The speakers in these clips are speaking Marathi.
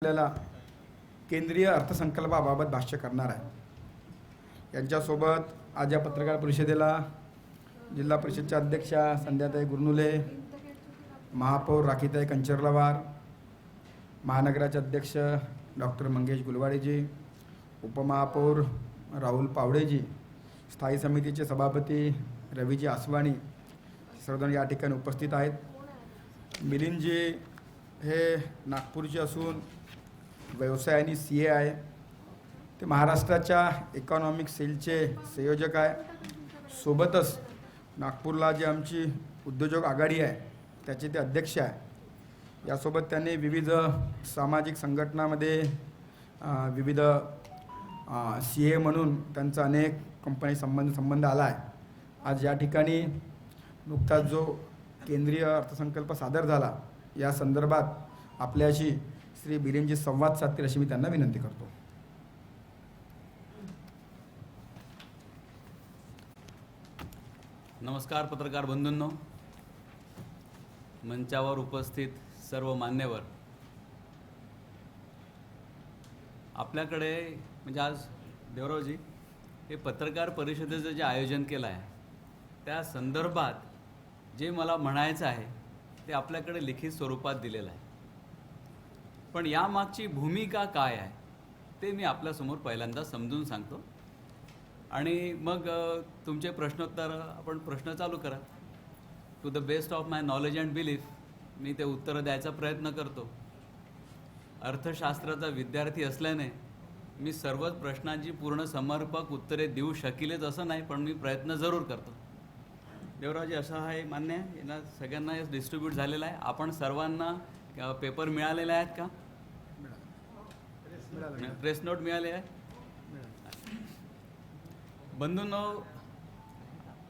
आपल्याला केंद्रीय अर्थसंकल्पाबाबत भाष्य करणार आहे। यांच्यासोबत आज या पत्रकार परिषदेला जिल्हा परिषदच्या अध्यक्षा संध्याताई गुरनुले, महापौर राखीताई कंचर्लवार, महानगराचे अध्यक्ष डॉक्टर मंगेश गुलवाडेजी, उपमहापौर राहुल पावडेजी, स्थायी समितीचे सभापती रवीजी आसवाणी सर्वजण या ठिकाणी उपस्थित आहेत। मिलिंदजी हे नागपूरचे असून व्यवसाय आणि CA आहे। ते महाराष्ट्राच्या इकॉनॉमिक सेलचे संयोजक आहे। सोबतच नागपूरला जी आमची उद्योजक आघाडी आहे त्याचे ते अध्यक्ष आहे। यासोबत त्यांनी विविध सामाजिक संघटनांमध्ये विविध CA म्हणून त्यांचा अनेक कंपनी संबंध आला आहे। आज या ठिकाणी नुकताच जो केंद्रीय अर्थसंकल्प सादर झाला या संदर्भात आपल्याशी श्री बिरेनजी संवाद साधतील अशी मी त्यांना विनंती करतो। नमस्कार पत्रकार बंधूंनो, मंचावर उपस्थित सर्व मान्यवर, आपल्याकडे म्हणजे आज देवरावजी हे पत्रकार परिषदेचं जे आयोजन केलं आहे त्या संदर्भात जे मला म्हणायचं आहे ते आपल्याकडे लिखित स्वरूपात दिलेलं आहे। पण यामागची भूमिका काय आहे ते मी आपल्यासमोर पहिल्यांदा समजून सांगतो आणि मग तुमचे प्रश्नोत्तर आपण प्रश्न चालू करा। To the best of my knowledge and belief मी ते उत्तरं द्यायचा प्रयत्न करतो। अर्थशास्त्राचा विद्यार्थी असल्याने मी सर्वच प्रश्नांची पूर्ण समर्पक उत्तरे देऊ शकेलच असं नाही, पण मी प्रयत्न जरूर करतो। देवरावजी असं आहे मान्य आहे, यांना सगळ्यांना डिस्ट्रीब्यूट झालेला आहे। आपण सर्वांना पेपर मिळालेले आहेत का? प्रेस नोट मिळाले आहे? बंधूंनो,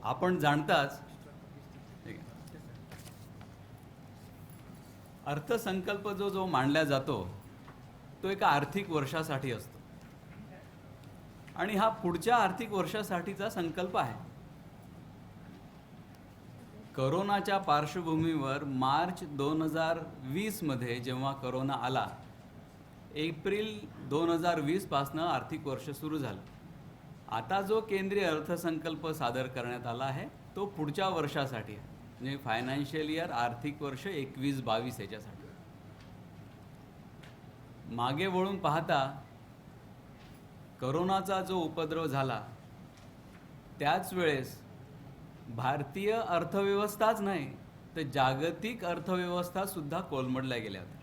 आपण जाणताच अर्थसंकल्प जो मांडला जातो तो एका आर्थिक वर्षासाठी असतो आणि हा पुढच्या आर्थिक वर्षासाठीचा संकल्प आहे। कोरोनाच्या पार्श्वभूमीवर मार्च 2020 मध्ये जेव्हा कोरोना आला, एप्रिल 2020 पासनं आर्थिक वर्ष सुरू झालं। आता जो केंद्रीय अर्थसंकल्प सादर करण्यात आला आहे तो पुढच्या वर्षासाठी आहे, म्हणजे फायनान्शियल इयर आर्थिक वर्ष 21-22 याच्यासाठी। मागे वळून पाहता कोरोनाचा जो उपद्रव झाला त्याच वेळेस भारतीय अर्थव्यवस्थाच नाही तर जागतिक अर्थव्यवस्था सुद्धा कोलमडल्या गेल्या होत्या।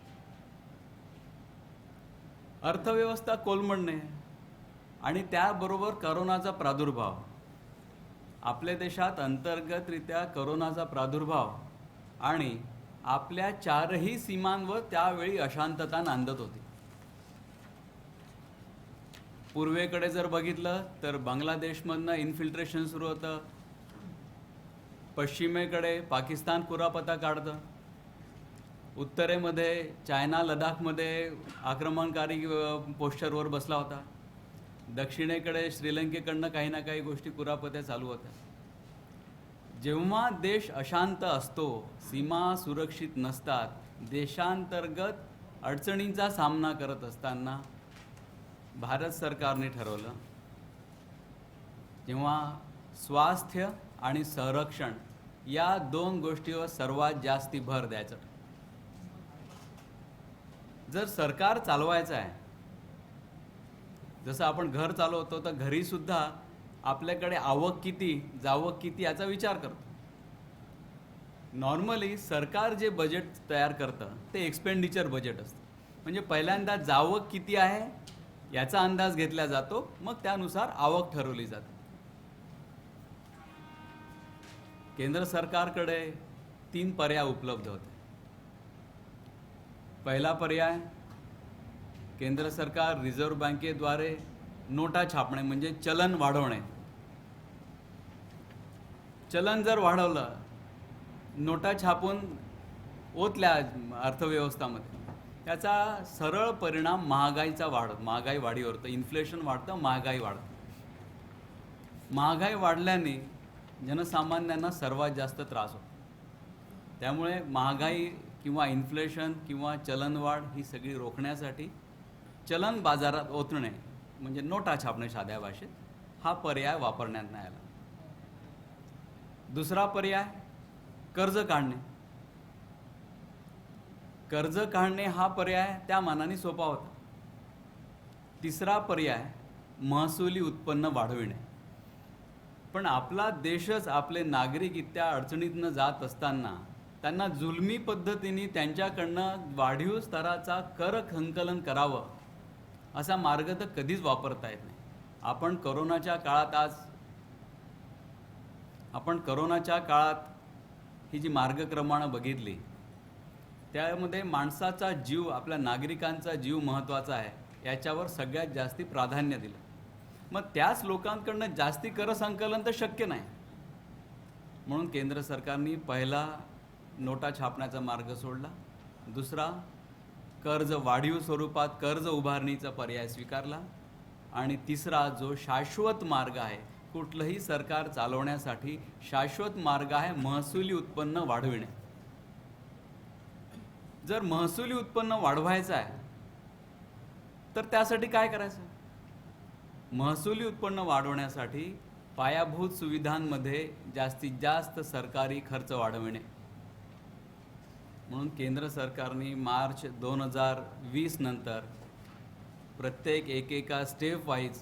अर्थव्यवस्था कोलमडणे आणि त्याबरोबर कोरोनाचा प्रादुर्भाव, आपल्या देशात अंतर्गतरित्या कोरोनाचा प्रादुर्भाव आणि आपल्या चारही सीमांवर त्यावेळी अशांतता नांदत होती। पूर्वेकडे जर बघितलं तर बांगलादेशमधनं इन्फिल्ट्रेशन सुरू होतं, पश्चिमेकडे पाकिस्तान कुरापता काढतं, उत्तरेमध्ये चायना लडाखमध्ये आक्रमणकारी पोस्चरवर बसला होता, दक्षिणेकडे श्रीलंकेकडनं काही ना काही गोष्टी कुरापत्या चालू होत्या। जेव्हा देश अशांत असतो, सीमा सुरक्षित नसतात, देशांतर्गत अडचणींचा सामना करत असताना भारत सरकारने ठरवलं जेव्हा स्वास्थ्य आणि संरक्षण या दोन गोष्टीवर सर्वात जास्ती भर द्यायचं। जर सरकार चालवायचं आहे, जसं आपण घर चालवतो तर घरी सुद्धा आपल्याकडे आवक किती जावक किती याचा विचार करतो। नॉर्मली सरकार जे बजेट तयार करतं ते एक्सपेंडिचर बजेट असतं, म्हणजे पहिल्यांदा जावक किती आहे याचा अंदाज घेतला जातो, मग त्यानुसार आवक ठरवली जाते। केंद्र सरकारकडे 3 पर्याय उपलब्ध होते। पहिला पर्याय, केंद्र सरकार रिझर्व्ह बँकेद्वारे नोटा छापणे म्हणजे चलन वाढवणे। चलन जर वाढवलं, नोटा छापून ओतल्या अर्थव्यवस्थामध्ये, त्याचा सरळ परिणाम महागाई वाढीवर होतं। इन्फ्लेशन वाढतं, महागाई वाढतं। महागाई वाढल्याने जनसामान्यांना सर्वात जास्त त्रास होतो। त्यामुळे महागाई किंवा इन्फ्लेशन किंवा चलनवाढ ही सगळी रोखण्यासाठी चलन बाजारात ओतणे म्हणजे नोटा छापणे साध्या भाषेत, हा पर्याय वापरण्यात नाही आला. दुसरा पर्याय कर्ज काढणे. कर्ज काढणे हा पर्याय त्या मानाने सोपा होता. तिसरा पर्याय महसुली उत्पन्न वाढविणे. पण आपला देशच आपले नागरिक इत्या अडचणीतनं जात असताना त्यांना जुलमी पद्धतीने त्यांच्याकडनं वाढीव स्तराचा कर संकलन करावं असा मार्ग तर कधीच वापरता येत नाही. आपण करोनाच्या काळात ही जी मार्गक्रमणं बघितली त्यामध्ये माणसाचा जीव, आपल्या नागरिकांचा जीव महत्त्वाचा आहे याच्यावर सगळ्यात जास्ती प्राधान्य दिलं. मग त्याच लोकांकडनं जास्ती कर संकलन तर शक्य नाही. म्हणून केंद्र सरकारने पहिला नोटा छापण्याचा मार्ग सोडला. दुसरा कर्ज वाढीव स्वरूपात कर्ज उभारणीचा पर्याय स्वीकारला. आणि तिसरा जो शाश्वत मार्ग आहे, कुठलंही सरकार चालवण्यासाठी शाश्वत मार्ग आहे महसुली उत्पन्न वाढविणे. जर महसुली उत्पन्न वाढवायचं आहे तर त्यासाठी काय करायचं? महसुली उत्पन्न वाढवण्यासाठी पायाभूत सुविधांमध्ये जास्तीत जास्त सरकारी खर्च वाढविणे. म्हणून केंद्र सरकारने मार्च 2020 नंतर प्रत्येक एकेका स्टेप वाईज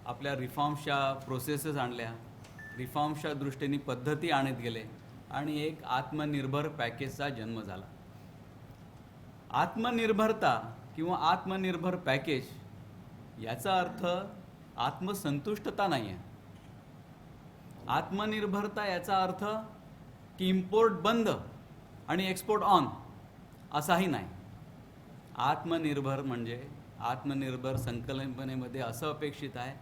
आपल्या रिफॉर्म्सच्या प्रोसेसेस आणल्या, रिफॉर्म्सच्या दृष्टीने पद्धती आणत गेले आणि एक आत्मनिर्भर पॅकेजचा जन्म झाला. आत्मनिर्भरता किंवा आत्मनिर्भर पॅकेज याचा अर्थ आत्मसंतुष्टता नाही आहे. आत्मनिर्भरता याचा अर्थ की इम्पोर्ट बंद आणि एक्सपोर्ट ऑन असाही नाही. आत्मनिर्भर म्हणजे आत्मनिर्भर संकल्पनेमध्ये असं अपेक्षित आहे,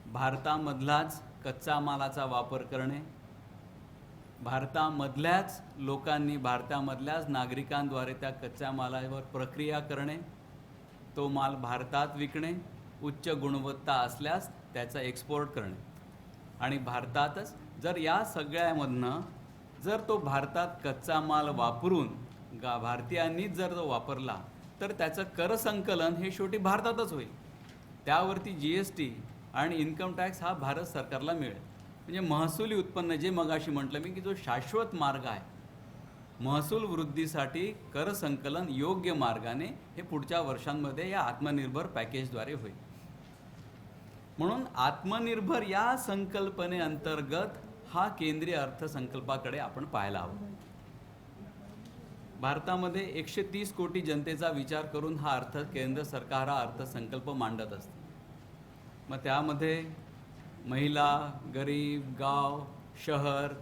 भारतामधलाच कच्चा मालाचा वापर करणे, भारतामधल्याच लोकांनी, भारतामधल्याच नागरिकांद्वारे त्या कच्च्या मालावर प्रक्रिया करणे, तो माल भारतात विकणे, उच्च गुणवत्ता असल्यास त्याचा एक्सपोर्ट करणे. आणि भारतातच जर या सगळ्यामधनं जर तो भारतात कच्चा माल वापरून भारतीयांनीच जर तो वापरला तर त्याचं कर संकलन हे शेवटी भारतातच होईल. त्यावरती GST आणि इन्कम टॅक्स हा भारत सरकारला मिळेल. म्हणजे महसुली उत्पन्न, जे मगाशी म्हटलं मी की जो शाश्वत मार्ग आहे महसूल वृद्धीसाठी कर संकलन योग्य मार्गाने हे पुढच्या वर्षांमध्ये या आत्मनिर्भर पॅकेजद्वारे होईल. म्हणून आत्मनिर्भर या संकल्पनेअंतर्गत हा केंद्रीय अर्थसंकल्पाकडे आपण पाहायला हवं. भारतामध्ये 130 कोटी जनतेचा विचार करून हा केंद्र सरकार हा अर्थसंकल्प मांडत असते. मग त्यामध्ये महिला, गरीब, गाव, शहर,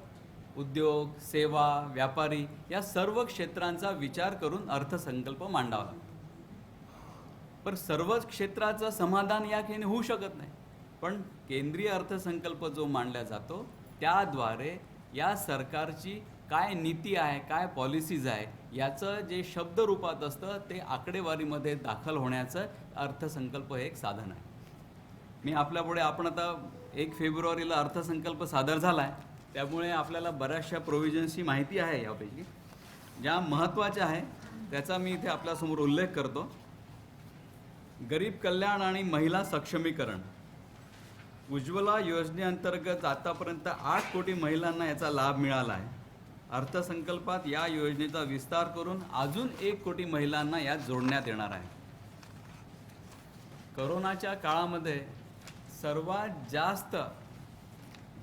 उद्योग, सेवा, व्यापारी या सर्व क्षेत्रांचा विचार करून अर्थसंकल्प मांडावा लागतो. पण सर्व क्षेत्राचं समाधान या खेळाने होऊ शकत नाही. पण केंद्रीय अर्थसंकल्प जो मांडला जातो त्याद्वारे या सरकारची काय नीती आहे, काय पॉलिसीज आहे याचं जे शब्द रूपात असतं ते आकडेवारीमध्ये दाखल होण्याचं अर्थसंकल्प हे एक साधन आहे. मी आपल्यापुढे, आपण आता 1 फेब्रुवारीला अर्थसंकल्प सादर झाला आहे, त्यामुळे आपल्याला बऱ्याचशा प्रोव्हिजन्सची माहिती आहे. यापैकी ज्या महत्त्वाच्या आहे त्याचा मी इथे आपल्यासमोर उल्लेख करतो. गरीब कल्याण आणि महिला सक्षमीकरण. उज्ज्वला योजनेअंतर्गत आतापर्यंत 8 कोटी महिलांना याचा लाभ मिळाला आहे. अर्थसंकल्पात या योजनेचा विस्तार करून अजून 1 कोटी महिलांना यात जोडण्यात येणार आहे. करोनाच्या काळामध्ये सर्वात जास्त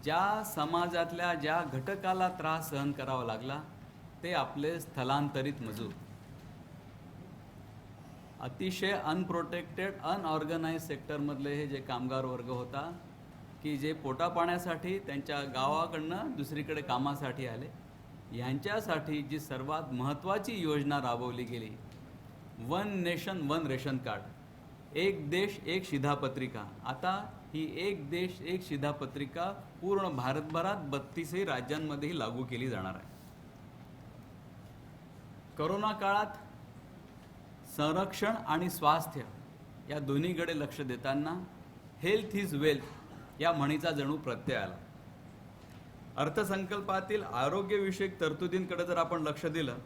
ज्या समाजातल्या ज्या घटकाला त्रास सहन करावा लागला ते आपले स्थलांतरित मजूर. अतिशय अनप्रोटेक्टेड, अनऑर्गनाइज सेक्टरमधले हे जे कामगार वर्ग होता की जे पोटापाण्यासाठी त्यांच्या गावाकडनं दुसरीकडे कामासाठी आले, यांच्यासाठी जी सर्वात महत्त्वाची योजना राबवली गेली, 1 नेशन 1 रेशन कार्ड, एक देश एक शिधापत्रिका. आता ही एक देश एक शिधापत्रिका पूर्ण भारतभरात 32 राज्यांमध्येही लागू केली जाणार आहे. करोना काळात संरक्षण आणि स्वास्थ्य या दोन्हीकडे लक्ष देताना हेल्थ इज वेल्थ या म्हणीचा जणू प्रत्यय आला. अर्थसंकल्पातील आरोग्यविषयक तरतुदींकडे जर आपण लक्ष दिलं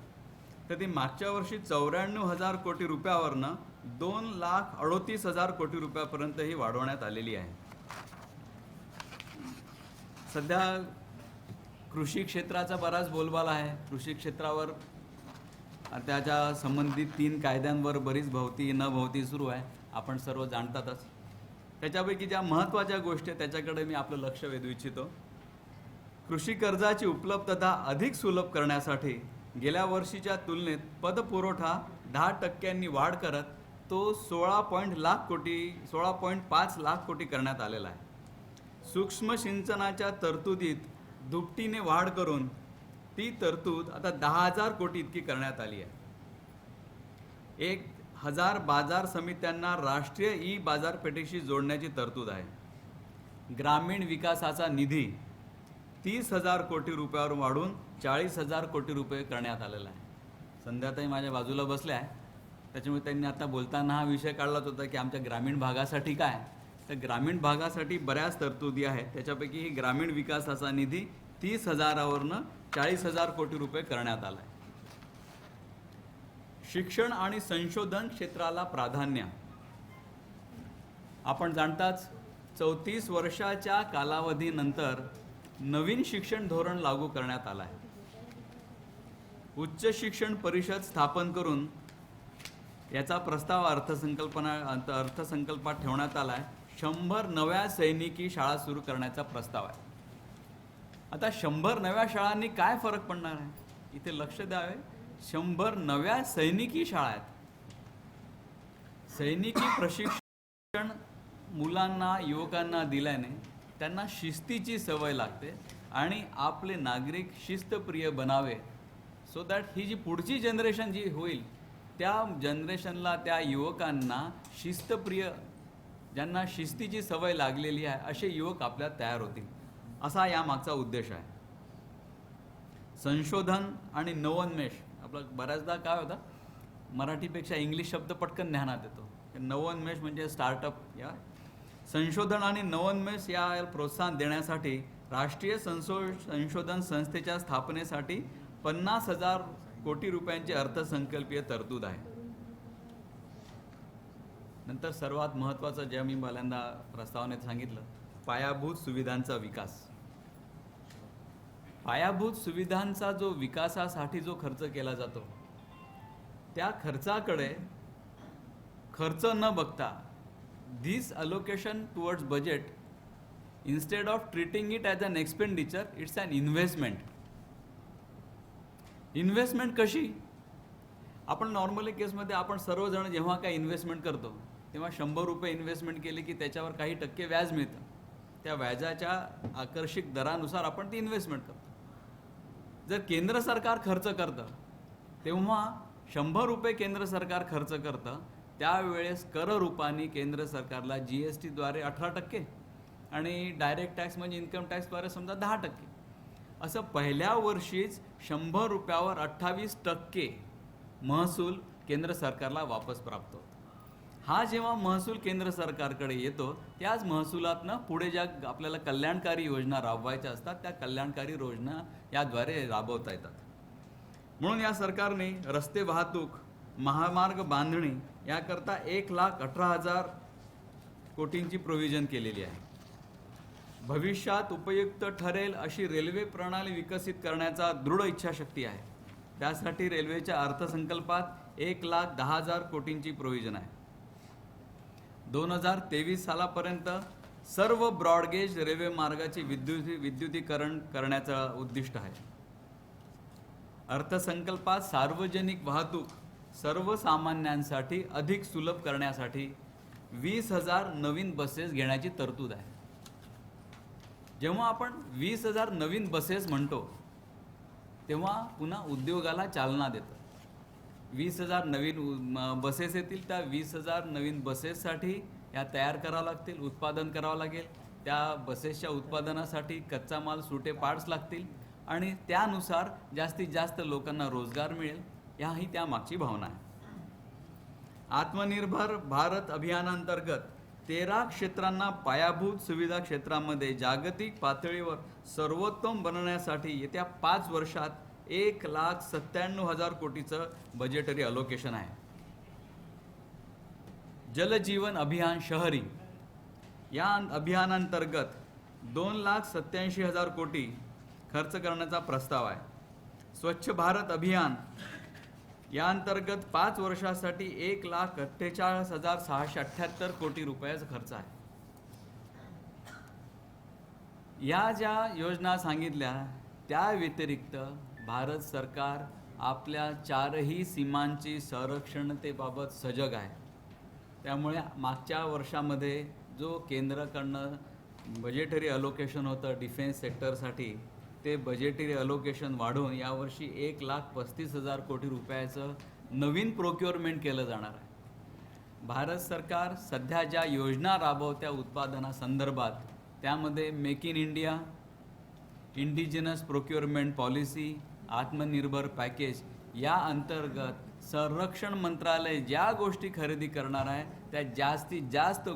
तर ती मागच्या वर्षी 94,000 कोटी रुपयावरनं 2,38,000 कोटी रुपयापर्यंत ही वाढवण्यात आलेली आहे. सध्या कृषी क्षेत्राचा बराच बोलबाला आहे. कृषी क्षेत्रावर त्याच्या संबंधित 3 कायद्यांवर बरीच भोवती न भोवती सुरू आहे, आपण सर्व जाणतातच. त्याच्यापैकी ज्या महत्त्वाच्या गोष्टी आहेत त्याच्याकडे मी आपलं लक्ष वेधू इच्छितो. कृषी कर्जाची उपलब्धता अधिक सुलभ करण्यासाठी गेल्या वर्षीच्या तुलनेत पतपुरवठा 10% वाढ करत तो 16.5 लाख कोटी करण्यात आलेला आहे. सूक्ष्म सिंचनाच्या तरतुदीत दुपटीने वाढ करून ती तरतूद आता 10,000 कोटी इतकी करण्यात आली आहे. 1,000 बाजार समित्यांना राष्ट्रीय ई बाजारपेठेशी जोडण्याची तरतूद आहे. ग्रामीण विकासाचा निधी 30,000 कोटी रुपयावर वाढून 40,000 कोटी रुपये करण्यात आलेला आहे. संध्याताई माझ्या बाजूला बसल्या आहे, त्याच्यामुळे त्यांनी आता बोलताना हा विषय काढलाच होता की आमच्या ग्रामीण भागासाठी काय. तर ग्रामीण भागासाठी बऱ्याच तरतुदी आहेत. त्याच्यापैकी ही ग्रामीण विकासाचा निधी 30,000वरनं 40,000 कोटी रुपये करण्यात आला आहे. शिक्षण आणि संशोधन क्षेत्राला प्राधान्य. आपण जाणताच 34 वर्षाच्या कालावधीनंतर नवीन शिक्षण धोरण लागू करण्यात आलं आहे. उच्च शिक्षण परिषद स्थापन करून याचा प्रस्ताव अर्थसंकल्पात ठेवण्यात आला आहे. 100 नव्या सैनिकी शाळा सुरू करण्याचा प्रस्ताव आहे. आता 100 नव्या शाळांनी काय फरक पडणार आहे इथे लक्ष द्यावे. 100 नव्या सैनिकी शाळा आहेत. सैनिकी प्रशिक्षण मुलांना युवकांना दिल्याने त्यांना शिस्तीची सवय लागते आणि आपले नागरिक शिस्तप्रिय बनावे, सो दॅट ही जी पुढची जनरेशन जी होईल त्या जनरेशनला, त्या युवकांना शिस्तप्रिय, ज्यांना शिस्तीची सवय लागलेली आहे असे युवक आपल्यात तयार होतील, असा यामागचा उद्देश आहे. संशोधन आणि नवोन्मेष. आपलं बऱ्याचदा काय होतं, मराठीपेक्षा इंग्लिश शब्द पटकन ध्यानात येतो. नवोन्मेष म्हणजे स्टार्टअप. या संशोधन आणि नवोन्मेष या प्रोत्साहन देण्यासाठी राष्ट्रीय संशोधन संस्थेच्या स्थापनेसाठी 50,000 कोटी रुपयांची अर्थसंकल्पीय तरतूद आहे. नंतर सर्वात महत्त्वाचं जे मी पहिल्यांदा प्रस्तावनेत सांगितलं, पायाभूत सुविधांचा विकास. पायाभूत सुविधांचा जो विकासासाठी जो खर्च केला जातो त्या खर्चाकडे खर्च न बघता this allocation towards budget, instead of treating it as an expenditure, it's an investment. Investment कशी? आपण नॉर्मली केसमध्ये आपण सर्वजण जेव्हा काही इन्व्हेस्टमेंट करतो तेव्हा 100 रुपये इन्व्हेस्टमेंट केले की त्याच्यावर काही टक्के व्याज मिळतं. त्या व्याजाच्या आकर्षक दरानुसार आपण ती इन्व्हेस्टमेंट करतो. जर केंद्र सरकार खर्च करतं तेव्हा 100 रुपये केंद्र सरकार खर्च करतं, त्यावेळेस कर रूपाने केंद्र सरकारला GSTद्वारे 18% आणि डायरेक्ट टॅक्स म्हणजे इन्कम टॅक्सद्वारे समजा 10%, असं पहिल्या वर्षीच 100 रुपयावर 28% महसूल केंद्र सरकारला वापस प्राप्त होतो. हा जेव्हा महसूल केंद्र सरकारकडे येतो त्याच महसुलातनं पुढे ज्या आपल्याला कल्याणकारी योजना राबवायच्या असतात त्या कल्याणकारी योजना याद्वारे राबवता येतात. म्हणून या सरकारने रस्ते वाहतूक, महामार्ग बांधणी याकरता 1,18,000 कोटींची प्रोव्हिजन केलेली आहे. भविष्यात उपयुक्त ठरेल अशी रेल्वे प्रणाली विकसित करण्याचा दृढ इच्छाशक्ती आहे. त्यासाठी रेल्वेच्या अर्थसंकल्पात 1,10,000 कोटींची प्रोव्हिजन आहे. 2023 सालापर्यंत सर्व ब्रॉडगेज रेल्वे मार्गाचे विद्युतीकरण करण्याचं उद्दिष्ट आहे. अर्थसंकल्पात सार्वजनिक वाहतूक सर्वसामान्यांसाठी अधिक सुलभ करण्यासाठी 20,000 नवीन बसेस घेण्याची तरतूद आहे. जेव्हा आपण 20,000 नवीन बसेस म्हणतो तेव्हा पुन्हा उद्योगाला चालना देतं. 20,000 नवीन बसेस येतील, त्या 20,000 नवीन बसेससाठी या तयार करावं लागतील, उत्पादन करावं लागेल. त्या बसेसच्या उत्पादनासाठी कच्चा माल, सुटे पार्ट्स लागतील आणि त्यानुसार जास्तीत जास्त लोकांना रोजगार मिळेल, ह्याही त्यामागची भावना आहे. आत्मनिर्भर भारत अभियानांतर्गत 13 क्षेत्रांना पायाभूत सुविधा क्षेत्रामध्ये जागतिक पातळीवर सर्वोत्तम बनवण्यासाठी येत्या 5 वर्षात 1,97,000 कोटीचं बजेटरी अलोकेशन आहे. जलजीवन अभियान शहरी या अभियानांतर्गत 2,87,000 कोटी खर्च करण्याचा प्रस्ताव आहे. स्वच्छ भारत अभियान या अंतर्गत 5 वर्षासाठी 1,48,678 कोटी रुपयाचा खर्च आहे. या ज्या योजना सांगितल्या त्या व्यतिरिक्त भारत सरकार आपल्या 4ही सीमांची संरक्षणतेबाबत सजग आहे. त्यामुळे मागच्या वर्षामध्ये जो केंद्राकडनं बजेटरी अलोकेशन होतं डिफेन्स सेक्टरसाठी, ते बजेटरी अलोकेशन वाढवून यावर्षी 1,35,000 कोटी रुपयाचं नवीन प्रोक्युअरमेंट केलं जाणार आहे. भारत सरकार सध्या ज्या योजना राबवत्या उत्पादनासंदर्भात, त्यामध्ये make in India, indigenous procurement policy, Atmanirbhar package या अंतर्गत संरक्षण मंत्रालय ज्या गोष्टी खरेदी करणार आहे त्या जास्तीत जास्त